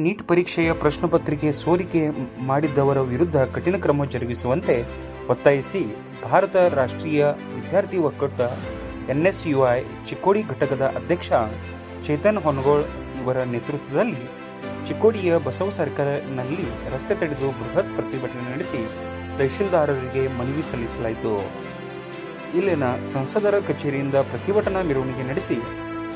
Neat ಪರೀಕ್ಷೆಯ ಪ್ರಶ್ನಪತ್ರಿಕೆ ಸೋರಿಕೆ ಮಾಡಿದ್ದವರ ವಿರುದ್ಧ ಕಠಿಣ ಕ್ರಮ ಜರುಗಿಸುವಂತೆ ಒತ್ತಾಯಿಸಿ ಭಾರತ ರಾಷ್ಟ್ರೀಯ ವಿದ್ಯಾರ್ಥಿ ಒಕ್ಕೂಟ NSUI ಚಿಕ್ಕೋಡಿ ಘಟಕದ ಅಧ್ಯಕ್ಷ ಚೇತನ್ ಹೊನಗೋಳ್ ಇವರ ನೇತೃತ್ವದಲ್ಲಿ ಚಿಕ್ಕೋಡಿಯ ಬಸವ ಸರ್ಕಲ್ನಲ್ಲಿ ರಸ್ತೆ ತಡೆದು ಬೃಹತ್ ಪ್ರತಿಭಟನೆ ನಡೆಸಿ ತಹಶೀಲ್ದಾರರಿಗೆ ಮನವಿ ಸಲ್ಲಿಸಲಾಯಿತು. ಇಲ್ಲಿನ ಸಂಸದರ ಕಚೇರಿಯಿಂದ ಪ್ರತಿಭಟನಾ ಮೆರವಣಿಗೆ ನಡೆಸಿ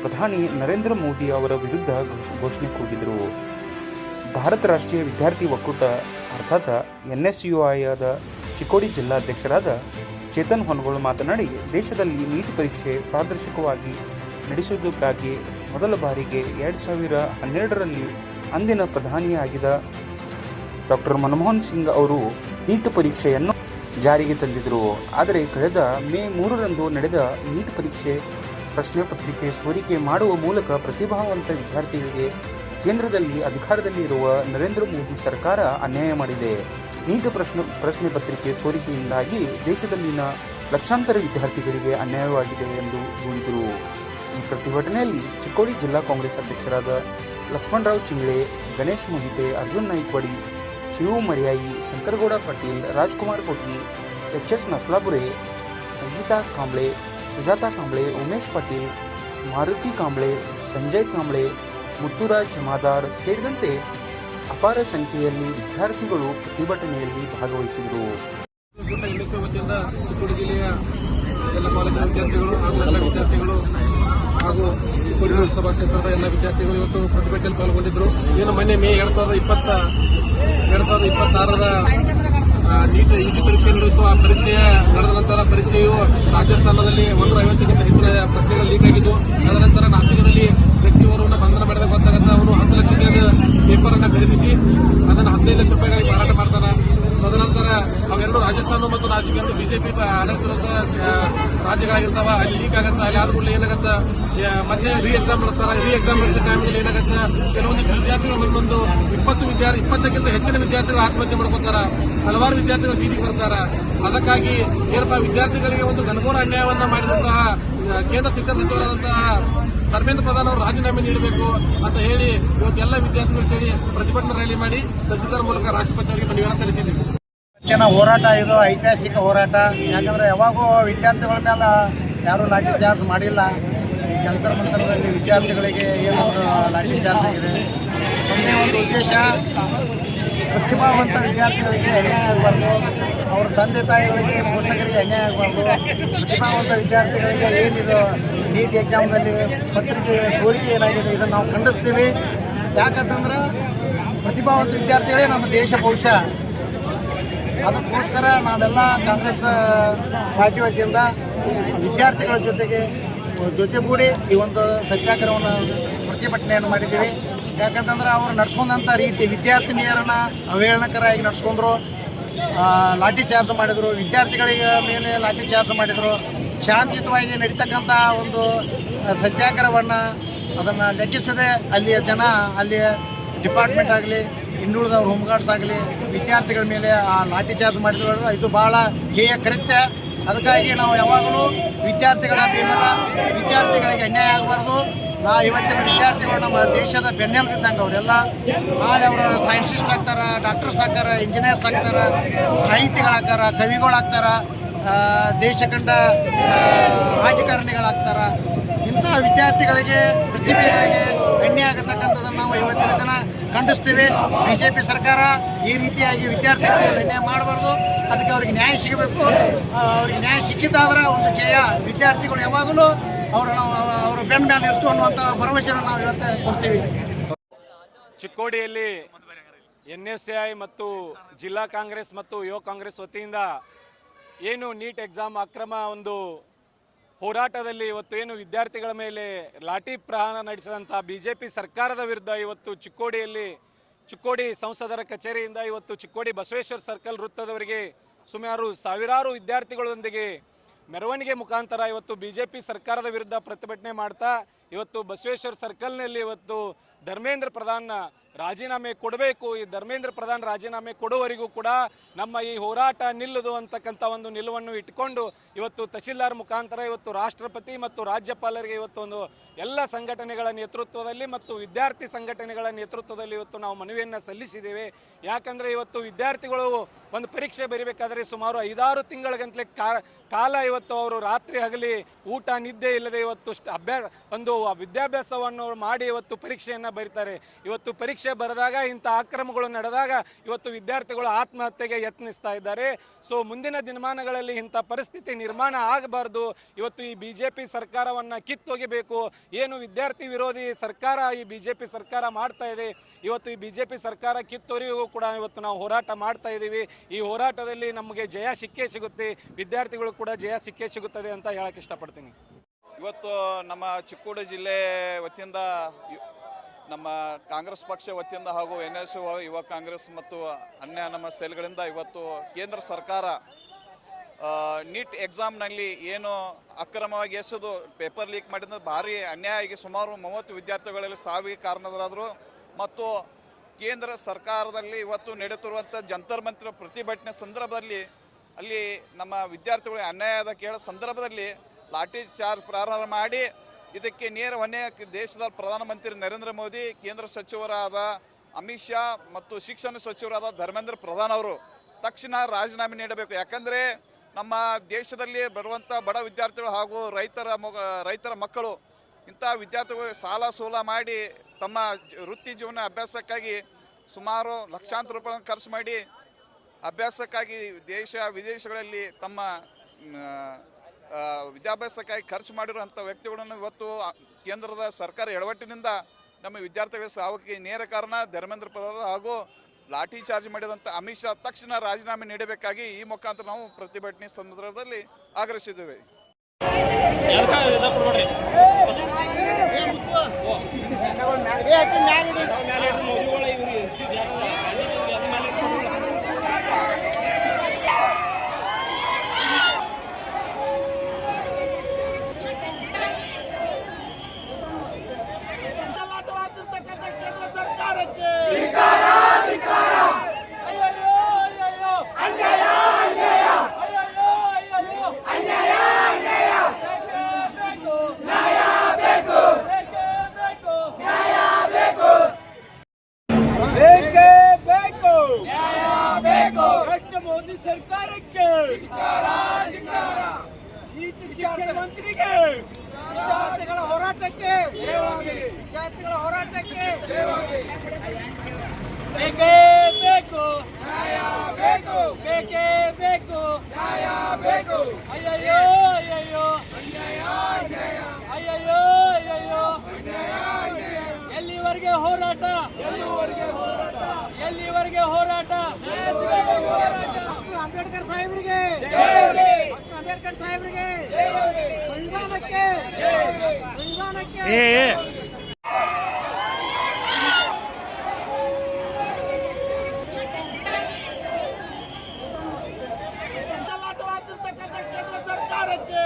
ಪ್ರಧಾನಿ ನರೇಂದ್ರ ಮೋದಿ ಅವರ ವಿರುದ್ಧ ಘೋಷಣೆ ಕೂಗಿದರು. ಭಾರತ ರಾಷ್ಟ್ರೀಯ ವಿದ್ಯಾರ್ಥಿ ಒಕ್ಕೂಟ ಅರ್ಥಾತ್ NSUIದ ಚಿಕ್ಕೋಡಿ ಜಿಲ್ಲಾಧ್ಯಕ್ಷರಾದ ಚೇತನ್ ಹೊನಗೋಳ್ ಮಾತನಾಡಿ, ದೇಶದಲ್ಲಿ ನೀಟ್ ಪರೀಕ್ಷೆ ಪಾರದರ್ಶಕವಾಗಿ ನಡೆಸುವುದಕ್ಕಾಗಿ ಮೊದಲ ಬಾರಿಗೆ 2012ರಲ್ಲಿ ಅಂದಿನ ಪ್ರಧಾನಿಯಾಗಿದ್ದ ಡಾಕ್ಟರ್ ಮನಮೋಹನ್ ಸಿಂಗ್ ಅವರು ನೀಟ್ ಪರೀಕ್ಷೆಯನ್ನು ಜಾರಿಗೆ ತಂದಿದ್ದರು. ಆದರೆ ಕಳೆದ ಮೇ 3ರಂದು ನಡೆದ ನೀಟ್ ಪರೀಕ್ಷೆ ಪ್ರಶ್ನೆ ಪತ್ರಿಕೆ ಸೋರಿಕೆ ಮಾಡುವ ಮೂಲಕ ಪ್ರತಿಭಾವಂತ ವಿದ್ಯಾರ್ಥಿಗಳಿಗೆ ಕೇಂದ್ರದಲ್ಲಿ ಅಧಿಕಾರದಲ್ಲಿ ಇರುವ ನರೇಂದ್ರ ಮೋದಿ ಸರ್ಕಾರ ಅನ್ಯಾಯ ಮಾಡಿದೆ. ನೀಟ್ ಪ್ರಶ್ನೆ ಪತ್ರಿಕೆ ಸೋರಿಕೆಯಿಂದಾಗಿ ದೇಶದಲ್ಲಿನ ಲಕ್ಷಾಂತರ ವಿದ್ಯಾರ್ಥಿಗಳಿಗೆ ಅನ್ಯಾಯವಾಗಿದೆ ಎಂದು ದೂರಿದರು. ಈ ಪ್ರತಿಭಟನೆಯಲ್ಲಿ ಚಿಕ್ಕೋಡಿ ಜಿಲ್ಲಾ ಕಾಂಗ್ರೆಸ್ ಅಧ್ಯಕ್ಷರಾದ ಲಕ್ಷ್ಮಣರಾವ್ ಚಿಂಗ್ಳೆ, ಗಣೇಶ್ ಮೊಹಿತೆ, ಅರ್ಜುನ್ ನಾಯ್ಕವಾಡಿ, ಶಿವು ಮರ್ಯಾಯಿ, ಶಂಕರಗೌಡ ಪಾಟೀಲ್, ರಾಜ್ಕುಮಾರ್ ಕೋಟಿ, HS ನಸ್ಲಾಪುರೆ, ಸಂಗೀತಾ ಕಾಂಬ್ಳೆ, ಸುಜಾತಾ ಕಾಂಬ್ಳೆ, ಉಮೇಶ್ ಪಾಟೀಲ್, ಮಾರುತಿ ಕಾಂಬ್ಳೆ, ಸಂಜಯ್ ಕಾಂಬ್ಳೆ, ಮುತ್ತುರಾಜ್ ಜಮಾದಾರ್ ಸೇರಿದಂತೆ ಅಪಾರ ಸಂಖ್ಯೆಯಲ್ಲಿ ವಿದ್ಯಾರ್ಥಿಗಳು ಪ್ರತಿಭಟನೆಯಲ್ಲಿ ಭಾಗವಹಿಸಿದರು. ವತಿಯಿಂದ ಚಿಕ್ಕೋಡಿ ಜಿಲ್ಲೆಯ ಎಲ್ಲ ಕಾಲೇಜಿನ ವಿದ್ಯಾರ್ಥಿಗಳು ಹಾಗೂ ಎಲ್ಲ ವಿದ್ಯಾರ್ಥಿಗಳು ಹಾಗೂ ಚಿಕ್ಕೋಡಿ ಲೋಕಸಭಾ ಕ್ಷೇತ್ರದ ಎಲ್ಲ ವಿದ್ಯಾರ್ಥಿಗಳು ಇವತ್ತು ಪ್ರತಿಭಟನೆಯಲ್ಲಿ ಪಾಲ್ಗೊಂಡಿದ್ದರು. ಏನು ಮೊನ್ನೆ ಮೇ 2026ರ ನೀಟ್ UG ಪರೀಕ್ಷೆ ನಡೆಯಿತು. ಆ ಪರೀಕ್ಷೆಯ ನಡೆದ ನಂತರ ಪರೀಕ್ಷೆಯು ರಾಜಸ್ಥಾನದಲ್ಲಿ 150ಕ್ಕಿಂತ ಹೆಚ್ಚಿನ ಪ್ರಶ್ನೆಗಳು ಲೀಕ್ ಆಗಿದ್ದು, ತದನಂತರ ನಾಸಿಕದಲ್ಲಿ ವ್ಯಕ್ತಿಯವರನ್ನು ಬಂಧನ ಮಾಡಿದಾಗ ಗೊತ್ತಾಗುತ್ತೆ ಅವನು 10 ಲಕ್ಷಕ್ಕೆ ಪೇಪರ್ ಅನ್ನು ಖರೀದಿಸಿ ಅದನ್ನು 15 ಲಕ್ಷ ರೂಪಾಯಿಗಳಿಗೆ ಮಾರಾಟ ಮಾಡ್ತಾನೆ. ತದನಂತರ ಅವೆರಡು ರಾಜಸ್ಥಾನ ಮತ್ತು ನಾಸಿಕ್ ಎರಡು ಬಿಜೆಪಿ ಆಡಳಿತದ ರಾಜ್ಯಗಳಾಗಿರ್ತಾವ. ಅಲ್ಲಿ ಲೀಕ್ ಆಗತ್ತೆ. ಅಲ್ಲಿ ಆದ್ರೂ ಏನಾಗತ್ತೆ, ಮತ್ತೆ ಎಕ್ಸಾಮ್ ನಡೆಸ್ತಾರ. ಎಕ್ಸಾಮ್ ನಡೆಸೋ ಟೈಮಲ್ಲಿ ಏನಾಗತ್ತೆ, ಕೆಲವೊಂದು ವಿದ್ಯಾರ್ಥಿಗಳು ಒಂದೊಂದು 20ಕ್ಕಿಂತ ಹೆಚ್ಚಿನ ವಿದ್ಯಾರ್ಥಿಗಳು ಆತ್ಮಹತ್ಯೆ ಮಾಡ್ಕೊತಾರ. ಹಲವಾರು ವಿದ್ಯಾರ್ಥಿಗಳು ಬೀದಿಗೆ ಬರ್ತಾರ. ಅದಕ್ಕಾಗಿ ಏನಪ್ಪ, ವಿದ್ಯಾರ್ಥಿಗಳಿಗೆ ಒಂದು ಘನಘೋರ ಅನ್ಯಾಯವನ್ನ ಮಾಡಿದಂತಹ ಕೇಂದ್ರ ಶಿಕ್ಷಣ ಸಚಿವರಾದಂತಹ ಧರ್ಮೇಂದ್ರ ಪ್ರಧಾನ್ ಅವರು ರಾಜೀನಾಮೆ ನೀಡಬೇಕು ಅಂತ ಹೇಳಿ ಇವತ್ತೆಲ್ಲ ವಿದ್ಯಾರ್ಥಿಗಳು ಸೇರಿ ಪ್ರತಿಭಟನಾ ರ್ಯಾಲಿ ಮಾಡಿ ತಹಸೀಲ್ದಾರ್ ಮೂಲಕ ರಾಷ್ಟ್ರಪತಿ ಅವರಿಗೆ ಮನವಿಯನ್ನು ಸಲ್ಲಿಸಿದ್ದೀವಿ. ಹೋರಾಟ ಇದು ಐತಿಹಾಸಿಕ ಹೋರಾಟ. ಯಾಕಂದ್ರೆ ಯಾವಾಗೂ ವಿದ್ಯಾರ್ಥಿಗಳ ಮೇಲೆ ಯಾರೂ ಲಾಠಿ ಚಾರ್ಜ್ ಮಾಡಿಲ್ಲ. ಜಂತರ್ ಮಂತರದಲ್ಲಿ ವಿದ್ಯಾರ್ಥಿಗಳಿಗೆ ಏನು ಲಾಠಿ ಚಾರ್ಜ್ ಆಗಿದೆ. ಒಂದೇ ಒಂದು ಉದ್ದೇಶ, ಪ್ರತಿಭಾವಂತ ವಿದ್ಯಾರ್ಥಿಗಳಿಗೆ ಅನ್ಯಾಯ ಆಗಬಾರ್ದು, ಅವ್ರ ತಂದೆ ತಾಯಿಗಳಿಗೆ ಪೋಷಕರಿಗೆ ಅನ್ಯಾಯ ಆಗಬಾರ್ದು. ಪ್ರತಿಭಾವಂತ ವಿದ್ಯಾರ್ಥಿಗಳಿಗೆ ಏನಿದು ನೀಟ್ ಎಕ್ಸಾಮ್ನಲ್ಲಿ ಪತ್ರಿಕೆ ಸೋರಿಕೆ ಏನಾಗಿದೆ ಇದನ್ನು ನಾವು ಖಂಡಿಸ್ತೀವಿ. ಯಾಕಂತಂದ್ರೆ ಪ್ರತಿಭಾವಂತ ವಿದ್ಯಾರ್ಥಿಗಳೇ ನಮ್ಮ ದೇಶ ಭವಿಷ್ಯ. ಅದಕ್ಕೋಸ್ಕರ ನಾವೆಲ್ಲ ಕಾಂಗ್ರೆಸ್ ಪಾರ್ಟಿ ವತಿಯಿಂದ ವಿದ್ಯಾರ್ಥಿಗಳ ಜೊತೆಗೂಡಿ ಈ ಒಂದು ಸತ್ಯಾಗ್ರಹವನ್ನು ಪ್ರತಿಭಟನೆಯನ್ನು ಮಾಡಿದ್ದೀವಿ. ಯಾಕಂತಂದ್ರೆ ಅವರು ನಡ್ಸ್ಕೊಂಡಂಥ ರೀತಿ ವಿದ್ಯಾರ್ಥಿನಿಯರನ್ನು ಅವಹೇಳನಕರಾಗಿ ನಡ್ಸ್ಕೊಂಡ್ರು, ಲಾಠಿ ಚಾರ್ಜ್ ಮಾಡಿದರು, ವಿದ್ಯಾರ್ಥಿಗಳಿಗೆ ಮೇಲೆ ಲಾಠಿ ಚಾರ್ಜ್ ಮಾಡಿದರು. ಶಾಂತಿಯುತವಾಗಿ ನಡೀತಕ್ಕಂಥ ಒಂದು ಸತ್ಯಾಗ್ರಹವನ್ನು ಅದನ್ನು ಲೆಕ್ಕಿಸದೆ ಅಲ್ಲಿಯ ಜನ, ಅಲ್ಲಿಯ ಡಿಪಾರ್ಟ್ಮೆಂಟ್ ಆಗಲಿ, ಹಿಂದುಳಿದವ್ರ ಹೋಮ್ ಗಾರ್ಡ್ಸ್ ಆಗಲಿ ವಿದ್ಯಾರ್ಥಿಗಳ ಮೇಲೆ ಆ ಲಾಠಿ ಚಾರ್ಜ್ ಮಾಡಿದ್ರು. ಇದು ಭಾಳ ಹೇಯ ಕೃತ್ಯ. ಅದಕ್ಕಾಗಿ ನಾವು ಯಾವಾಗಲೂ ವಿದ್ಯಾರ್ಥಿಗಳ ಬೆಂಬಲ, ವಿದ್ಯಾರ್ಥಿಗಳಿಗೆ ಅನ್ಯಾಯ ಆಗಬಾರ್ದು. ಇವತ್ತಿನ ವಿದ್ಯಾರ್ಥಿಗಳು ನಮ್ಮ ದೇಶದ ಬೆನ್ನೆಲುಬಿದ್ದಂಗೆ. ಅವರೆಲ್ಲ ನಾಳೆ ಅವರು ಸೈಂಟಿಸ್ಟ್ ಆಗ್ತಾರೆ, ಡಾಕ್ಟರ್ಸ್ ಆಗ್ತಾರೆ, ಇಂಜಿನಿಯರ್ಸ್ ಆಗ್ತಾರೆ, ಸಾಹಿತಿಗಳಾಗ್ತಾರ, ಕವಿಗಳಾಗ್ತಾರೆ, ದೇಶ ಕಂಡ ರಾಜಕಾರಣಿಗಳಾಗ್ತಾರೆ. ಇಂತಹ ವಿದ್ಯಾರ್ಥಿಗಳಿಗೆ, ಪ್ರತಿಭೆಗಳಿಗೆ ಅನ್ಯಾಯ ಆಗತಕ್ಕಂಥದ್ದನ್ನು ನಾವು ಇವತ್ತಿನ ದಿನ ಖಂಡಿಸ್ತೀವಿ. BJP ಸರ್ಕಾರ ಈ ರೀತಿಯಾಗಿ ವಿದ್ಯಾರ್ಥಿಗಳಿಗೆ ಅನ್ಯಾಯ ಮಾಡಬಾರ್ದು. ಅದಕ್ಕೆ ಅವ್ರಿಗೆ ನ್ಯಾಯ ಸಿಗಬೇಕು. ಅವ್ರಿಗೆ ನ್ಯಾಯ ಸಿಕ್ಕಿದ್ದಾದ್ರೆ ಒಂದು ಜಯ. ವಿದ್ಯಾರ್ಥಿಗಳು ಯಾವಾಗಲೂ ಅವರ ಬೆನ್ನ ಮೇಲೆ ಇರ್ತು ಅನ್ನುವಂಥ ಭರವಸೆಯನ್ನು ನಾವು ಇವತ್ತು ಕೊಡ್ತೀವಿ. ಚಿಕ್ಕೋಡಿಯಲ್ಲಿ NSUI ಮತ್ತು ಜಿಲ್ಲಾ ಕಾಂಗ್ರೆಸ್ ಮತ್ತು ಯುವ ಕಾಂಗ್ರೆಸ್ ವತಿಯಿಂದ ಏನು ನೀಟ್ ಎಕ್ಸಾಮ್ ಅಕ್ರಮ ಒಂದು ಹೋರಾಟದಲ್ಲಿ ಇವತ್ತು ಏನು ವಿದ್ಯಾರ್ಥಿಗಳ ಮೇಲೆ ಲಾಠಿ ಪ್ರಹಾರ ನಡೆಸಿದಂಥ BJP ಸರ್ಕಾರದ ವಿರುದ್ಧ ಇವತ್ತು ಚಿಕ್ಕೋಡಿ ಸಂಸದರ ಕಚೇರಿಯಿಂದ ಇವತ್ತು ಚಿಕ್ಕೋಡಿ ಬಸವೇಶ್ವರ ಸರ್ಕಲ್ ವೃತ್ತದವರೆಗೆ ಸುಮಾರು ಸಾವಿರಾರು ವಿದ್ಯಾರ್ಥಿಗಳೊಂದಿಗೆ ಮೆರವಣಿಗೆ ಮುಖಾಂತರ ಇವತ್ತು BJP ಸರ್ಕಾರದ ವಿರುದ್ಧ ಪ್ರತಿಭಟನೆ ಮಾಡ್ತಾ ಇವತ್ತು ಬಸವೇಶ್ವರ ಸರ್ಕಲ್ನಲ್ಲಿ ಇವತ್ತು ಧರ್ಮೇಂದ್ರ ಪ್ರಧಾನ್ ರಾಜೀನಾಮೆ ಕೊಡಬೇಕು. ಈ ಧರ್ಮೇಂದ್ರ ಪ್ರಧಾನ್ ರಾಜೀನಾಮೆ ಕೊಡುವವರೆಗೂ ಕೂಡ ನಮ್ಮ ಈ ಹೋರಾಟ ನಿಲ್ಲದು ಅಂತಕ್ಕಂಥ ಒಂದು ನಿಲುವನ್ನು ಇಟ್ಟುಕೊಂಡು ಇವತ್ತು ತಹಶೀಲ್ದಾರ್ ಮುಖಾಂತರ ಇವತ್ತು ರಾಷ್ಟ್ರಪತಿ ಮತ್ತು ರಾಜ್ಯಪಾಲರಿಗೆ ಇವತ್ತು ಒಂದು ಎಲ್ಲ ಸಂಘಟನೆಗಳ ನೇತೃತ್ವದಲ್ಲಿ ಮತ್ತು ವಿದ್ಯಾರ್ಥಿ ಸಂಘಟನೆಗಳ ನೇತೃತ್ವದಲ್ಲಿ ಇವತ್ತು ನಾವು ಮನವಿಯನ್ನು ಸಲ್ಲಿಸಿದ್ದೇವೆ. ಯಾಕಂದರೆ ಇವತ್ತು ವಿದ್ಯಾರ್ಥಿಗಳು ಒಂದು ಪರೀಕ್ಷೆ ಬರೀಬೇಕಾದ್ರೆ ಸುಮಾರು 5-6 ತಿಂಗಳ ಕಾಲ ಇವತ್ತು ಅವರು ರಾತ್ರಿ ಹಗಲಿ ಊಟ ನಿದ್ದೆ ಇಲ್ಲದೆ ಇವತ್ತು ವಿದ್ಯಾಭ್ಯಾಸವನ್ನು ಮಾಡಿ ಇವತ್ತು ಪರೀಕ್ಷೆಯನ್ನು ಬರೀತಾರೆ. ಇವತ್ತು ಪರೀಕ್ಷೆ ಬರೆದಾಗ ಇಂಥ ಅಕ್ರಮಗಳು ನಡೆದಾಗ ಇವತ್ತು ವಿದ್ಯಾರ್ಥಿಗಳು ಆತ್ಮಹತ್ಯೆಗೆ ಯತ್ನಿಸ್ತಾ ಇದ್ದಾರೆ. ಸೊ ಮುಂದಿನ ದಿನಮಾನಗಳಲ್ಲಿ ಇಂಥ ಪರಿಸ್ಥಿತಿ ನಿರ್ಮಾಣ ಆಗಬಾರ್ದು. ಇವತ್ತು ಈ BJP ಸರ್ಕಾರವನ್ನು ಕಿತ್ತೊಗಿಬೇಕು. ಏನು ವಿದ್ಯಾರ್ಥಿ ವಿರೋಧಿ ಸರ್ಕಾರ ಈ BJP ಸರ್ಕಾರ ಮಾಡ್ತಾ ಇದೆ, ಇವತ್ತು ಈ BJP ಸರ್ಕಾರ ಕಿತ್ತೊರಿಗೂ ಕೂಡ ಇವತ್ತು ನಾವು ಹೋರಾಟ ಮಾಡ್ತಾ ಇದ್ದೀವಿ. ಈ ಹೋರಾಟದಲ್ಲಿ ನಮಗೆ ಜಯ ಸಿಕ್ಕೇ ಸಿಗುತ್ತೆ, ವಿದ್ಯಾರ್ಥಿಗಳು ಕೂಡ ಜಯ ಸಿಕ್ಕೇ ಸಿಗುತ್ತದೆ ಅಂತ ಹೇಳಕ್ಕೆ ಇಷ್ಟಪಡ್ತೀನಿ. ಇವತ್ತು ನಮ್ಮ ಚಿಕ್ಕೋಡಿ ಜಿಲ್ಲೆ ವತಿಯಿಂದ ನಮ್ಮ ಕಾಂಗ್ರೆಸ್ ಪಕ್ಷ ವತಿಯಿಂದ ಹಾಗೂ NSU ಯುವ ಕಾಂಗ್ರೆಸ್ ಮತ್ತು ಅನ್ಯ ನಮ್ಮ ಸೆಲ್ಗಳಿಂದ ಇವತ್ತು ಕೇಂದ್ರ ಸರ್ಕಾರ ನೀಟ್ ಎಕ್ಸಾಮ್ನಲ್ಲಿ ಏನು ಅಕ್ರಮವಾಗಿ ಎಸೆದು ಪೇಪರ್ ಲೀಕ್ ಮಾಡಿದ ಭಾರಿ ಅನ್ಯಾಯ ಆಗಿ ಸುಮಾರು 30 ವಿದ್ಯಾರ್ಥಿಗಳಲ್ಲಿ ಸಾವಿಗೆ ಕಾರಣರಾದರು. ಮತ್ತು ಕೇಂದ್ರ ಸರ್ಕಾರದಲ್ಲಿ ಇವತ್ತು ನಡೆಯುತ್ತಿರುವಂಥ ಜಂತರ್ ಮಂತ್ರ ಪ್ರತಿಭಟನೆ ಸಂದರ್ಭದಲ್ಲಿ ಅಲ್ಲಿ ನಮ್ಮ ವಿದ್ಯಾರ್ಥಿಗಳಿಗೆ ಅನ್ಯಾಯದ ಕೇಳೋ ಸಂದರ್ಭದಲ್ಲಿ ಲಾಠಿ ಚಾರ್ಜ್ ಪ್ರಾರಂಭ ಮಾಡಿ ಇದಕ್ಕೆ ನೇರ ಹೊಣೆ ದೇಶದ ಪ್ರಧಾನಮಂತ್ರಿ ನರೇಂದ್ರ ಮೋದಿ, ಕೇಂದ್ರ ಸಚಿವರಾದ ಅಮಿತ್ ಶಾ ಮತ್ತು ಶಿಕ್ಷಣ ಸಚಿವರಾದ ಧರ್ಮೇಂದ್ರ ಪ್ರಧಾನ್ ಅವರು ತಕ್ಷಣ ರಾಜೀನಾಮೆ ನೀಡಬೇಕು. ಯಾಕಂದರೆ ನಮ್ಮ ದೇಶದಲ್ಲಿ ಬರುವಂಥ ಬಡ ವಿದ್ಯಾರ್ಥಿಗಳು ಹಾಗೂ ರೈತರ ಮಕ್ಕಳು ಇಂಥ ವಿದ್ಯಾರ್ಥಿಗಳು ಸಾಲ ಸೋಲ ಮಾಡಿ ತಮ್ಮ ವೃತ್ತಿ ಜೀವನ ಅಭ್ಯಾಸಕ್ಕಾಗಿ ಸುಮಾರು ಲಕ್ಷಾಂತರ ರೂಪಾಯಿಗಳನ್ನು ಖರ್ಚು ಮಾಡಿ ಅಭ್ಯಾಸಕ್ಕಾಗಿ ದೇಶ ವಿದೇಶಗಳಲ್ಲಿ ತಮ್ಮ ವಿದ್ಯಾಭ್ಯಾಸಕ್ಕಾಗಿ ಖರ್ಚು ಮಾಡಿರುವಂಥ ವ್ಯಕ್ತಿಗಳನ್ನು ಇವತ್ತು ಕೇಂದ್ರದ ಸರ್ಕಾರ ಎಡವಟ್ಟಿನಿಂದ ನಮ್ಮ ವಿದ್ಯಾರ್ಥಿಗಳ ಸಾವಕ್ಕೆ ನೇರ ಕಾರಣ ಧರ್ಮೇಂದ್ರ ಪ್ರಧಾನ್ ಹಾಗೂ ಲಾಠಿ ಚಾರ್ಜ್ ಮಾಡಿದಂಥ ಅಮಿತ್ ಶಾ ತಕ್ಷಣ ರಾಜೀನಾಮೆ ನೀಡಬೇಕಾಗಿ ಈ ಮುಖಾಂತರ ನಾವು ಪ್ರತಿಭಟನೆ ಸಂದರ್ಭದಲ್ಲಿ ಆಗ್ರಹಿಸಿದ್ದೇವೆ. ಮೋದಿ ಸರ್ಕಾರಕ್ಕೆ ಶಿಕ್ಷಣ ಮಂತ್ರಿಗೆ ವಿದ್ಯಾರ್ಥಿಗಳ ಹೋರಾಟಕ್ಕೆ ಬೇಕೇ ಬೇಕು ನ್ಯಾಯ ಬೇಕು, ಬೇಕೇ ಬೇಕು ನ್ಯಾಯ ಬೇಕು. ಅಯ್ಯಯ್ಯೋ ಅಯ್ಯಯ್ಯೋ ಅಯ್ಯಯ್ಯೋ ಅಯ್ಯಯ್ಯೋ ಎಲ್ಲಿವರೆಗೆ ಹೋರಾಟ, ಎಲ್ಲಿವರೆಗೆ ಹೋರಾಟ? ಅಂಬೇಡ್ಕರ್ ಸಾಹೇಬರಿಗೆ, ಅಂಬೇಡ್ಕರ್ ಸಾಹೇಬರಿಗೆ, ಸಂವಿಧಾನಕ್ಕೆ, ಸಂವಿಧಾನಕ್ಕೆ. ಕೇಂದ್ರ ಸರ್ಕಾರಕ್ಕೆ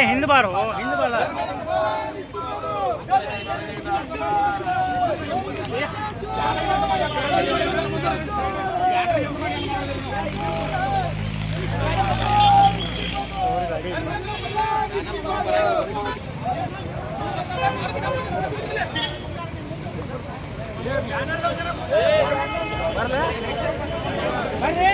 ಹಿಂದ್ ಬಾರೋ, ಹಿಂದ್ ಬಾರ. ಬರ್ರಿ